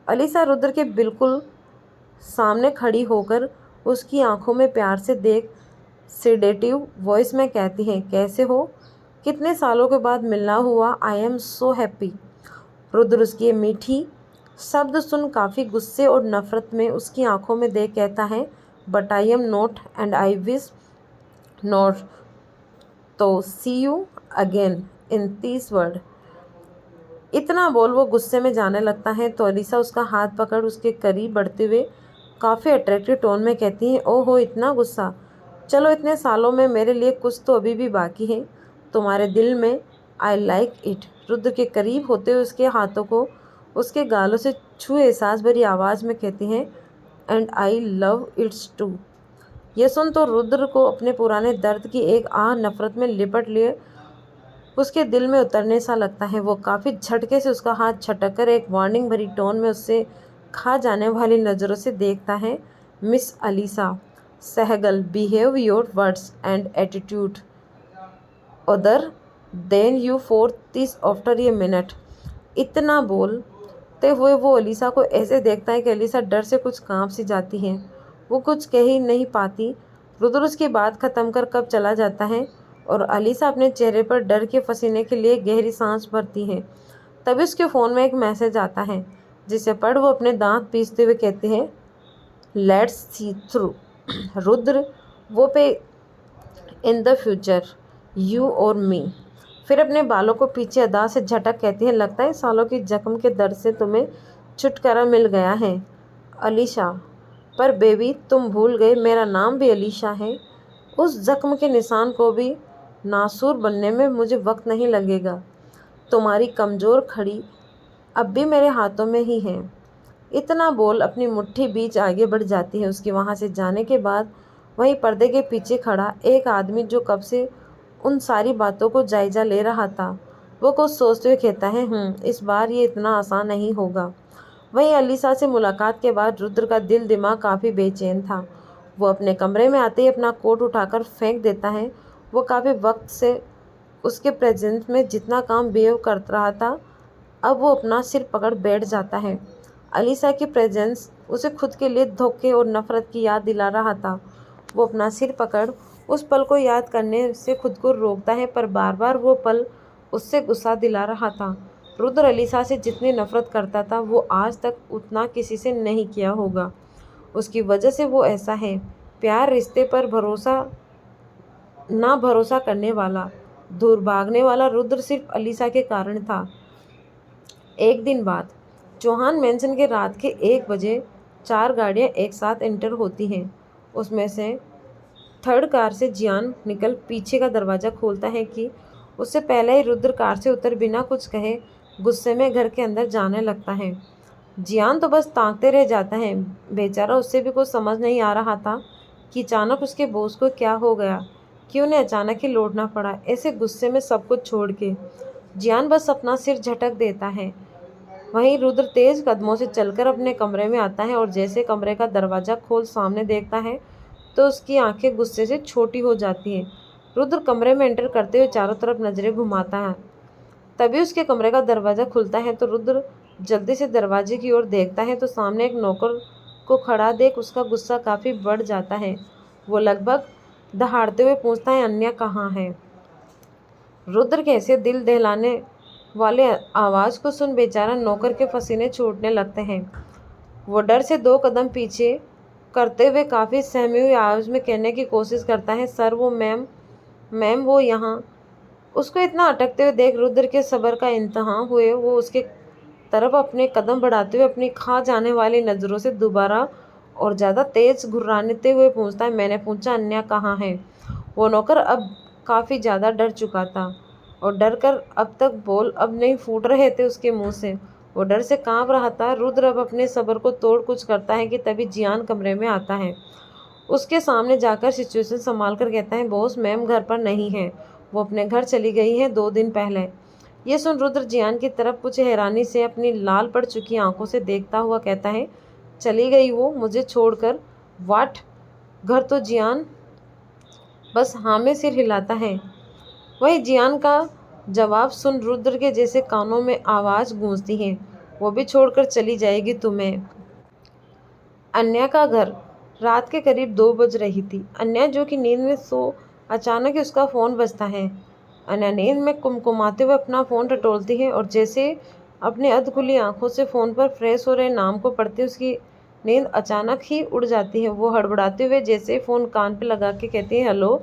अलीशा रुद्र के बिल्कुल सामने खड़ी होकर उसकी आंखों में प्यार से देख सिडेटिव वॉइस में कहती है, कैसे हो? कितने सालों के बाद मिलना हुआ, I am so happy. Rudra उसकी ये मीठी शब्द सुन काफ़ी गुस्से और नफ़रत में उसकी आंखों में देख कहता है, but I am not and I wish not to see you again in this world. इतना बोल वो गुस्से में जाने लगता है तो अलीशा उसका हाथ पकड़ उसके करीब बढ़ते हुए काफ़ी अट्रैक्टिव टोन में कहती है, ओहो इतना गुस्सा, चलो इतने सालों में मेरे लिए कुछ तो अभी भी बाकी है तुम्हारे दिल में, आई लाइक इट। रुद्र के करीब होते हुए उसके हाथों को उसके गालों से छुए एहसास भरी आवाज़ में कहती हैं, and I love it's too. यह सुन तो रुद्र को अपने पुराने दर्द की एक आह नफ़रत में लिपट लिए उसके दिल में उतरने सा लगता है। वो काफ़ी झटके से उसका हाथ झटक कर एक वार्निंग भरी टोन में उससे खा जाने वाली नज़रों से देखता है, miss Alisha Sehgal, behave your words and attitude other than you for this after a minute. इतना बोलते हुए वो अलीशा को ऐसे देखता है कि अलीशा डर से कुछ कांप सी जाती है। वो कुछ कह ही नहीं पाती। रुद्र उसकी बात ख़त्म कर कब चला जाता है और अलीशा अपने चेहरे पर डर के पसीने के लिए गहरी सांस भरती है। तभी उसके फ़ोन में एक मैसेज आता है, जिसे पढ़ वो अपने दांत पीसते हुए कहते हैं, लेट्स सी थ्रू रुद्र, वो पे इन द फ्यूचर यू और मी। फिर अपने बालों को पीछे अदा से झटक कहती है, लगता है सालों की जख्म के दर्द से तुम्हें छुटकारा मिल गया है अलीशा, पर बेबी तुम भूल गए मेरा नाम भी अलीशा है। उस जख्म के निशान को भी नासूर बनने में मुझे वक्त नहीं लगेगा। तुम्हारी कमज़ोर खड़ी अब भी मेरे हाथों में ही है। इतना बोल अपनी मुट्ठी बीच आगे बढ़ जाती है। उसके वहाँ से जाने के बाद वहीं पर्दे के पीछे खड़ा एक आदमी जो कब से उन सारी बातों को जायज़ा ले रहा था, वो कुछ सोचते हुए कहता है, इस बार ये इतना आसान नहीं होगा। वहीं अलीशा से मुलाकात के बाद रुद्र का दिल दिमाग काफ़ी बेचैन था। वो अपने कमरे में आते ही अपना कोट उठाकर फेंक देता है। वो काफ़ी वक्त से उसके प्रेजेंस में जितना काम बिहेव कर रहा था, अब वो अपना सिर पकड़ बैठ जाता है। अलीशा की प्रेजेंस उसे खुद के लिए धोखे और नफ़रत की याद दिला रहा था। वो अपना सिर पकड़ उस पल को याद करने से खुद को रोकता है, पर बार बार वो पल उससे गुस्सा दिला रहा था। रुद्र अलीशा से जितनी नफ़रत करता था वो आज तक उतना किसी से नहीं किया होगा। उसकी वजह से वो ऐसा है। प्यार रिश्ते पर भरोसा करने वाला, दूर भागने वाला रुद्र सिर्फ अलीशा के कारण था। एक दिन बाद चौहान मेंशन के रात के 1 बजे 4 गाड़ियाँ एक साथ एंटर होती हैं। उसमें से थर्ड कार से जियान निकल पीछे का दरवाज़ा खोलता है कि उससे पहले ही रुद्र कार से उतर बिना कुछ कहे गुस्से में घर के अंदर जाने लगता है। जियान तो बस ताकते रह जाता है। बेचारा, उससे भी कुछ समझ नहीं आ रहा था कि अचानक उसके बॉस को क्या हो गया, कि उन्हें अचानक ही लौटना पड़ा ऐसे गुस्से में सब कुछ छोड़ के। जियान बस अपना सिर झटक देता है। वहीं रुद्र तेज़ कदमों से चलकर अपने कमरे में आता है और जैसे कमरे का दरवाज़ा खोल सामने देखता है तो उसकी आंखें गुस्से से छोटी हो जाती हैं। रुद्र कमरे में एंटर करते हुए चारों तरफ नजरें घुमाता है। तभी उसके कमरे का दरवाज़ा खुलता है तो रुद्र जल्दी से दरवाजे की ओर देखता है तो सामने एक नौकर को खड़ा देख उसका गुस्सा काफ़ी बढ़ जाता है। वो लगभग दहाड़ते हुए पूछता है, अन्या कहाँ है? रुद्र के ऐसे दिल दहलाने वाले आवाज़ को सुन बेचारा नौकर के पसीने छूटने लगते हैं। वो डर से 2 कदम पीछे करते हुए काफ़ी सहमी हुई आवाज़ में कहने की कोशिश करता है, सर वो मैम वो यहाँ। उसको इतना अटकते हुए देख रुद्र के सब्र का इंतहा हुए वो उसके तरफ अपने कदम बढ़ाते हुए अपनी खा जाने वाली नज़रों से दोबारा और ज़्यादा तेज घुर्राते हुए पूछता है, मैंने पूछा अन्या कहाँ है? वो नौकर अब काफ़ी ज़्यादा डर चुका था और डर कर अब तक बोल अब नहीं फूट रहे थे उसके मुंह से। वो डर से कांप रहा था। रुद्र अब अपने सब्र को तोड़ कुछ करता है कि तभी जियान कमरे में आता है। उसके सामने जाकर सिचुएशन संभाल कर कहता है, बॉस मैम घर पर नहीं है, वो अपने घर चली गई है 2 दिन पहले। ये सुन रुद्र जियान की तरफ कुछ हैरानी से अपनी लाल पड़ चुकी आंखों से देखता हुआ कहता है, चली गई वो मुझे छोड़कर? वाट? घर तो जियान बस हाँ में सिर हिलाता है। वही जियान का जवाब सुन रुद्र के जैसे कानों में आवाज़ गूंजती है, वो भी छोड़कर चली जाएगी तुम्हें। अन्या का घर। रात के करीब 2 बज रही थी। अन्या जो कि नींद में सो अचानक ही उसका फ़ोन बजता है। अन्या नींद में कुमकुमाते हुए अपना फ़ोन टटोलती है और जैसे अपनी अध खुली आंखों से फ़ोन पर फ्रेश हो रहे नाम को पढ़ती उसकी नींद अचानक ही उड़ जाती है। वो हड़बड़ाते हुए जैसे फ़ोन कान पे लगा के कहती है, हेलो।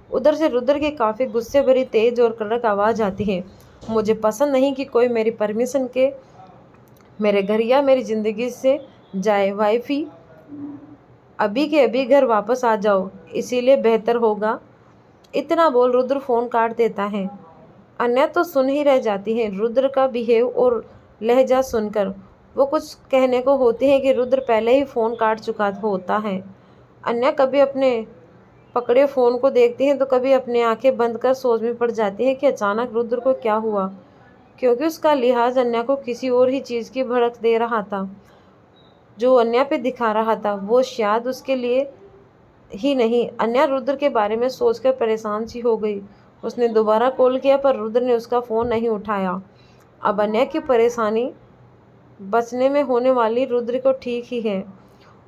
उधर से रुद्र की काफ़ी गुस्से भरी तेज़ और कड़क आवाज़ आती है, मुझे पसंद नहीं कि कोई मेरी परमिशन के मेरे घर या मेरी ज़िंदगी से जाए। वाइफी अभी के अभी घर वापस आ जाओ, इसीलिए बेहतर होगा। इतना बोल रुद्र फ़ोन काट देता है। अन्या तो सुन ही रह जाती है। रुद्र का बिहेव और लहजा सुनकर वो कुछ कहने को होती है कि रुद्र पहले ही फ़ोन काट चुका होता है। अन्या कभी अपने पकड़े फ़ोन को देखती हैं तो कभी अपनी आंखें बंद कर सोच में पड़ जाती है कि अचानक रुद्र को क्या हुआ, क्योंकि उसका लिहाज अन्या को किसी और ही चीज़ की भड़क दे रहा था। जो अन्या पे दिखा रहा था वो शायद उसके लिए ही नहीं। अन्या रुद्र के बारे में सोचकर परेशान सी हो गई। उसने दोबारा कॉल किया पर रुद्र ने उसका फ़ोन नहीं उठाया। अब अन्या की परेशानी बचने में होने वाली रुद्र को ठीक ही है।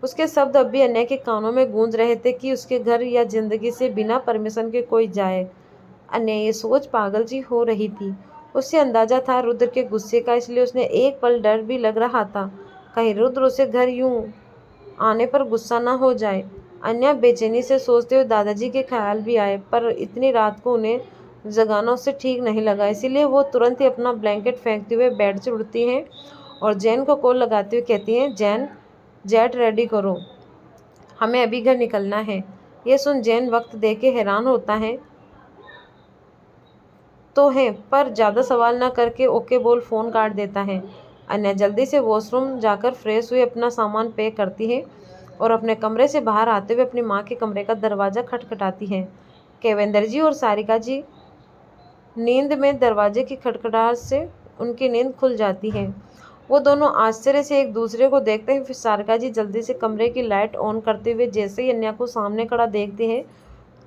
उसके शब्द अब भी अन्या के कानों में गूंज रहे थे कि उसके घर या ज़िंदगी से बिना परमिशन के कोई जाए। अन्या ये सोच पागल सी हो रही थी। उससे अंदाजा था रुद्र के गुस्से का, इसलिए उसने एक पल डर भी लग रहा था कहीं रुद्र उसे घर यूं आने पर गुस्सा ना हो जाए। अन्या बेचैनी से सोचते हुए दादाजी के ख्याल भी आए, पर इतनी रात को उन्हें जगाना उससे ठीक नहीं लगा। इसीलिए वो तुरंत ही अपना ब्लैंकेट फेंकते हुए बेड से उठती हैं और जैन को कॉल लगाते हुए कहती हैं, जैन जेट रेडी करो, हमें अभी घर निकलना है। ये सुन जैन वक्त देख के हैरान होता है तो है, पर ज़्यादा सवाल ना करके ओके बोल फ़ोन काट देता है। अन्या जल्दी से वॉशरूम जाकर फ्रेश हुई अपना सामान पैक करती है और अपने कमरे से बाहर आते हुए अपनी माँ के कमरे का दरवाज़ा खटखटाती है। केवेंद्र जी और सारिका जी नींद में दरवाजे की खटखटाहट से उनकी नींद खुल जाती है। वो दोनों आश्चर्य से एक दूसरे को देखते हैं। फिर सारिका जी जल्दी से कमरे की लाइट ऑन करते हुए जैसे ही अन्या को सामने खड़ा देखते हैं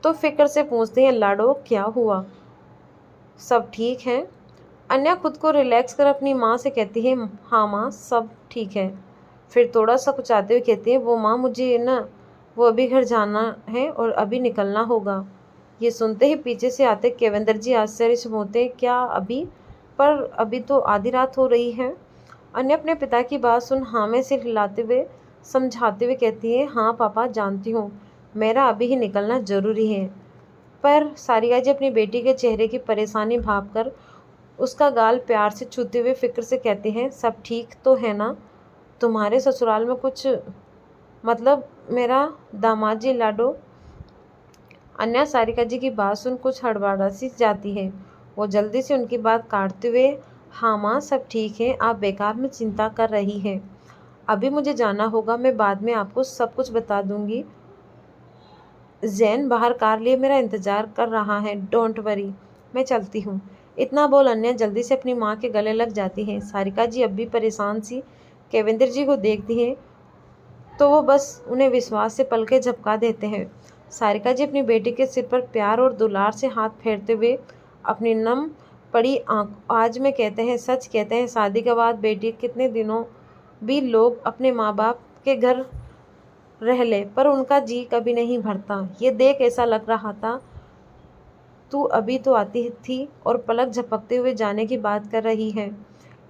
तो फिक्र से पूछते हैं, लाडो क्या हुआ, सब ठीक है? अन्या खुद को रिलैक्स कर अपनी माँ से कहती है, हाँ माँ सब ठीक है। फिर थोड़ा सा कुचाते हुए कहती है, वो माँ मुझे ना वो अभी घर जाना है और अभी निकलना होगा। ये सुनते ही पीछे से आते केवेंद्र जी आश्चर्य से होते हैं, क्या अभी? पर अभी तो आधी रात हो रही है। अन्या अपने पिता की बात सुन हाँ में सिर हिलाते हुए समझाते हुए कहती है, हाँ पापा जानती हूँ, मेरा अभी ही निकलना ज़रूरी है। पर सारिका जी अपनी बेटी के चेहरे की परेशानी भांपकर उसका गाल प्यार से छूते हुए फिक्र से कहते हैं, सब ठीक तो है ना? तुम्हारे ससुराल में कुछ मतलब मेरा दामाद जी लाडो। अन्या सारिका जी की बात सुन कुछ हड़बड़ा सी जाती है। वो जल्दी से उनकी बात काटते हुए, हाँ माँ सब ठीक है, आप बेकार में चिंता कर रही हैं। अभी मुझे जाना होगा, मैं बाद में आपको सब कुछ बता दूंगी। जैन बाहर कार लिए मेरा इंतज़ार कर रहा है, डोंट वरी, मैं चलती हूँ। इतना बोल अन्या जल्दी से अपनी माँ के गले लग जाती हैं। सारिका जी अब भी परेशान सी केवेंद्र जी को देखती हैं तो वो बस उन्हें विश्वास से पलकें झपका देते हैं। सारिका जी अपनी बेटी के सिर पर प्यार और दुलार से हाथ फेरते हुए अपनी नम पड़ी आज में कहते हैं, सच कहते हैं, शादी के बाद बेटी कितने दिनों भी लोग अपने माँ बाप के घर रह ले पर उनका जी कभी नहीं भरता। ये देख ऐसा लग रहा था तू अभी तो आती थी और पलक झपकते हुए जाने की बात कर रही है।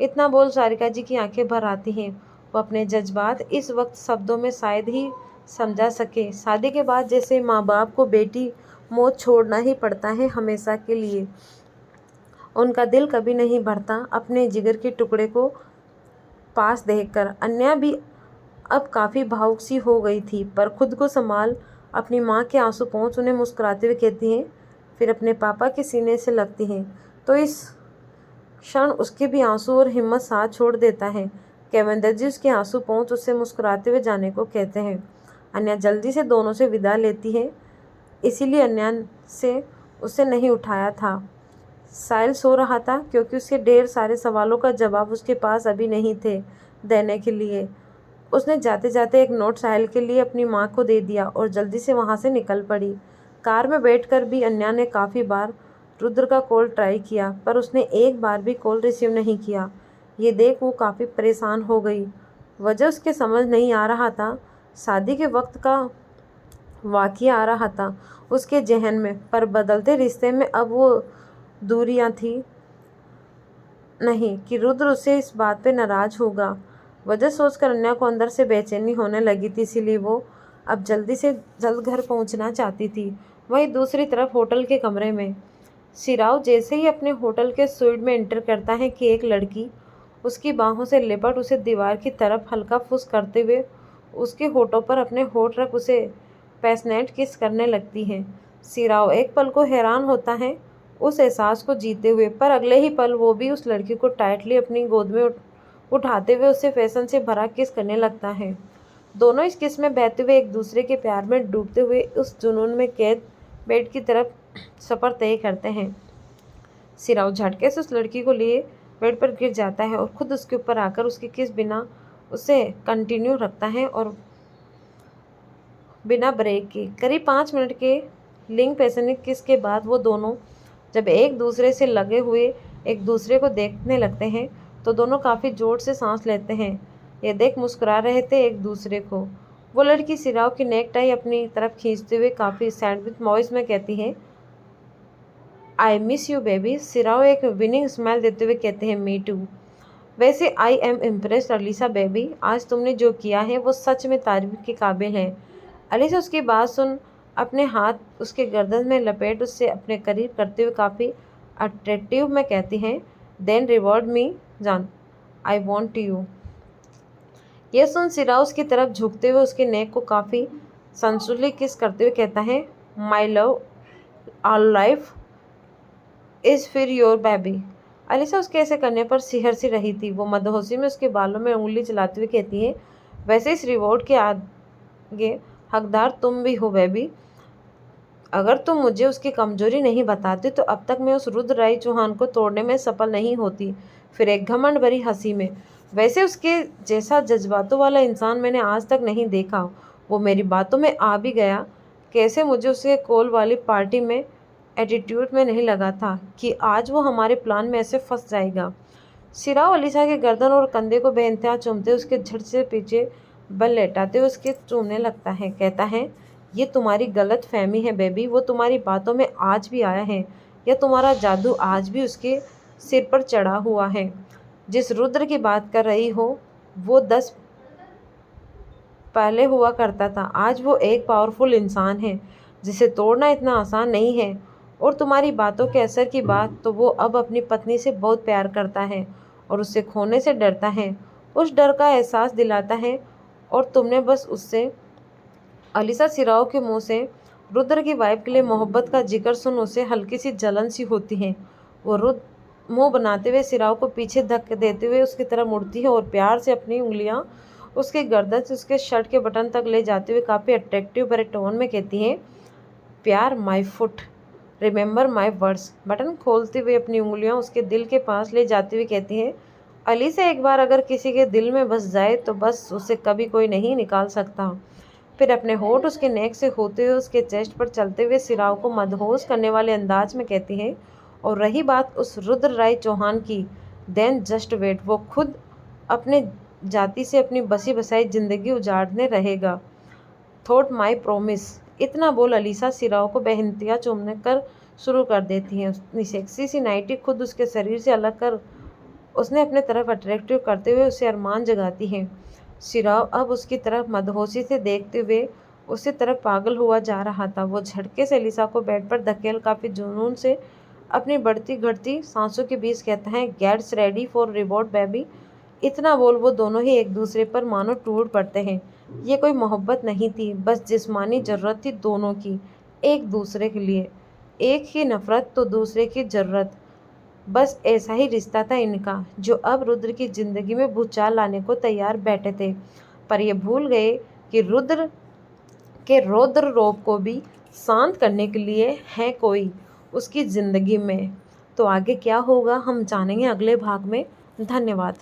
इतना बोल सारिका जी की आंखें भर आती हैं। वो अपने जज्बात इस वक्त शब्दों में शायद ही समझा सके। शादी के बाद जैसे माँ बाप को बेटी मौत छोड़ना ही पड़ता है हमेशा के लिए। उनका दिल कभी नहीं भरता अपने जिगर के टुकड़े को पास देखकर। अन्या भी अब काफ़ी भावुक सी हो गई थी पर खुद को संभाल अपनी माँ के आंसू पहुँच उन्हें मुस्कुराते हुए कहती हैं, फिर अपने पापा के सीने से लगती हैं तो इस क्षण उसके भी आंसू और हिम्मत साथ छोड़ देता है। केवंदर जी उसके आंसू पहुँच उससे मुस्कुराते हुए जाने को कहते हैं। अन्या जल्दी से दोनों से विदा लेती है, इसीलिए अन्या से उसे नहीं उठाया था। साहिल सो रहा था क्योंकि उसके ढेर सारे सवालों का जवाब उसके पास अभी नहीं थे देने के लिए। उसने जाते जाते एक नोट साहिल के लिए अपनी माँ को दे दिया और जल्दी से वहाँ से निकल पड़ी। कार में बैठकर भी अन्या ने काफ़ी बार रुद्र का कॉल ट्राई किया पर उसने एक बार भी कॉल रिसीव नहीं किया। ये देख वो काफ़ी परेशान हो गई। वजह उसके समझ नहीं आ रहा था। शादी के वक्त का वाक़या आ रहा था उसके जहन में पर बदलते रिश्ते में अब वो दूरियां थी नहीं कि रुद्र उससे इस बात पे नाराज़ होगा। वजह सोचकर अन्या को अंदर से बेचैनी होने लगी थी, इसीलिए वो अब जल्दी से जल्द घर पहुंचना चाहती थी। वहीं दूसरी तरफ होटल के कमरे में सिराव जैसे ही अपने होटल के स्वीट में एंटर करता है कि एक लड़की उसकी बाहों से लिपट उसे दीवार की तरफ हल्का फुस करते हुए उसके होठों पर अपने होठ रख उसे पैशनेट किस करने लगती है। सिराव एक पल को हैरान होता है उस एहसास को जीते हुए, पर अगले ही पल वो भी उस लड़की को टाइटली अपनी गोद में उठाते हुए उससे फैशन से भरा किस करने लगता है। दोनों इस किस में बहते हुए एक दूसरे के प्यार में डूबते हुए उस जुनून में कैद बेड की तरफ सफ़र तय करते हैं। सिराव झटके से उस लड़की को लिए बेड पर गिर जाता है और खुद उसके ऊपर आकर उसकी किस बिना उसे कंटिन्यू रखता है और बिना ब्रेक के। करीब 5 मिनट के लिंग पैसनिक किस के बाद वो दोनों जब एक दूसरे से लगे हुए एक दूसरे को देखने लगते हैं तो दोनों काफ़ी जोर से सांस लेते हैं। ये देख मुस्कुरा रहे थे एक दूसरे को। वो लड़की सिराव की नेक टाई अपनी तरफ खींचते हुए काफ़ी सैंडविच वॉइस में कहती है, आई मिस यू बेबी। सिराव एक विनिंग स्माइल देते हुए कहते हैं, मी टू। वैसे I am impressed Alisa baby, आज तुमने जो किया है वो सच में तारीफ के काबिल है। अलीसा उसकी बात सुन अपने हाथ उसके गर्दन में लपेट उससे अपने करीब करते हुए काफ़ी अट्रैक्टिव में कहती हैं, देन रिवॉर्ड मी जान, आई वॉन्ट यू। यह सुन सिराव उसकी तरफ झुकते हुए उसके नेक को काफ़ी सेंसुअली किस करते हुए कहता है, my love all life is फिर योर बेबी। अलीसा उसके ऐसे करने पर सिहर सी रही थी। वो मदहोशी में उसके बालों में उंगली चलाते हुए कहती है, वैसे इस रिवॉर्ड के आगे हकदार तुम भी हो बेबी। अगर तुम मुझे उसकी कमजोरी नहीं बताती तो अब तक मैं उस रुद्र राय चौहान को तोड़ने में सफल नहीं होती। फिर एक घमंड भरी हंसी में, वैसे उसके जैसा जज्बातों वाला इंसान मैंने आज तक नहीं देखा। वो मेरी बातों में आ भी गया। कैसे मुझे उसके कॉल वाली पार्टी में एटीट्यूड में नहीं लगा था कि आज वो हमारे प्लान में ऐसे फंस जाएगा। सिराव अलीसा के गर्दन और कंधे को बेइंतहा चूमते उसके झट से पीछे बल लेटाते हुए उसके चूमने लगता है। कहता है, ये तुम्हारी गलत फहमी है बेबी। वो तुम्हारी बातों में आज भी आया है या तुम्हारा जादू आज भी उसके सिर पर चढ़ा हुआ है। जिस रुद्र की बात कर रही हो वो 10 पहले हुआ करता था। आज वो एक पावरफुल इंसान है जिसे तोड़ना इतना आसान नहीं है। और तुम्हारी बातों के असर की बात तो वो अब अपनी पत्नी से बहुत प्यार करता है और उससे खोने से डरता है। उस डर का एहसास दिलाता है और तुमने बस उससे। अलीसा सिराव के मुंह से रुद्र की वाइफ के लिए मोहब्बत का जिक्र सुन उसे हल्की सी जलन सी होती है। वो रुद्र मुंह बनाते हुए सिराव को पीछे धक्के देते हुए उसकी तरफ मुड़ती है और प्यार से अपनी उंगलियां उसके गर्दन से उसके शर्ट के बटन तक ले जाते हुए काफ़ी अट्रैक्टिव भरे टोन में कहती है, प्यार my foot, remember my words. Button खोलते हुए अपनी उंगलियां उसके दिल के पास ले जाते हुए कहती है, अली से एक बार अगर किसी के दिल में बस जाए तो बस उसे कभी कोई नहीं निकाल सकता। फिर अपने होठ उसके नेक से होते हुए उसके चेस्ट पर चलते हुए सिराव को मदहोश करने वाले अंदाज में कहती है, और रही बात उस रुद्र राय चौहान की, देन जस्ट वेट, वो खुद अपने जाति से अपनी बसी बसाई जिंदगी उजाड़ने रहेगा। Thought my promise. इतना बोल अलीसा सिराव को बेइंतहा चूमने कर शुरू कर देती है। अपनी सेक्सी सी नाइटी खुद उसके शरीर से अलग कर उसने अपने तरफ अट्रैक्टिव करते हुए उसे अरमान जगाती है। सिराव अब उसकी तरफ मदहोशी से देखते हुए उसकी तरफ पागल हुआ जा रहा था। वो झटके से अलीसा को बेड पर धकेल काफ़ी जुनून से अपनी बढ़ती घटती सांसों के बीच कहता है, gets ready for reward baby. इतना बोल वो दोनों ही एक दूसरे पर मानो टूट पड़ते हैं। ये कोई मोहब्बत नहीं थी, बस जिस्मानी ज़रूरत थी दोनों की, एक दूसरे के लिए। एक ही नफ़रत तो दूसरे की ज़रूरत। बस ऐसा ही रिश्ता था इनका, जो अब रुद्र की ज़िंदगी में भूचाल लाने को तैयार बैठे थे। पर ये भूल गए कि रुद्र के रौद्र रोब को भी शांत करने के लिए है कोई उसकी ज़िंदगी में। तो आगे क्या होगा हम जानेंगे अगले भाग में। धन्यवाद।